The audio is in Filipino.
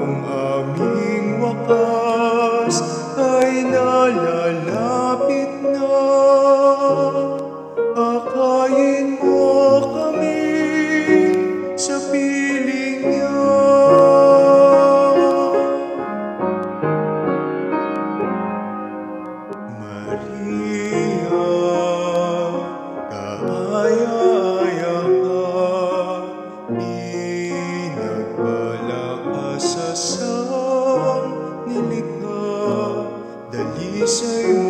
ang aming wakas ay nalalapit na. Akayin mo kami sa piling niya. Maria, kaaya-aya ka, pinagpalakas sa siyang nilikha, dalisay mo